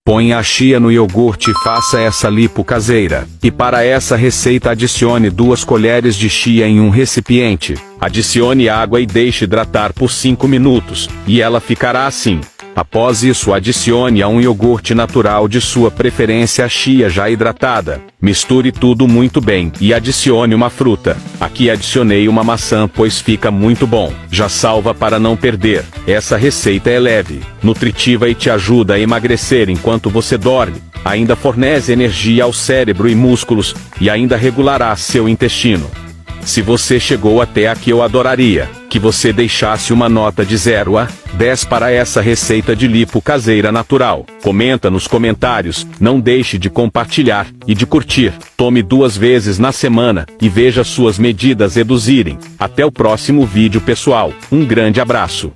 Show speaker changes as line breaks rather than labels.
Põe a chia no iogurte e faça essa lipo caseira. E para essa receita adicione 2 colheres de chia em um recipiente. Adicione água e deixe hidratar por 5 minutos, e ela ficará assim. Após isso adicione a um iogurte natural de sua preferência a chia já hidratada. Misture tudo muito bem e adicione uma fruta. Aqui adicionei uma maçã pois fica muito bom. Já salva para não perder. Essa receita é leve, nutritiva e te ajuda a emagrecer enquanto você dorme. Ainda fornece energia ao cérebro e músculos, e ainda regulará seu intestino. Se você chegou até aqui, eu adoraria que você deixasse uma nota de 0 a 10 para essa receita de lipo caseira natural. Comenta nos comentários, não deixe de compartilhar e de curtir. Tome 2 vezes na semana e veja suas medidas reduzirem. Até o próximo vídeo, pessoal. Um grande abraço.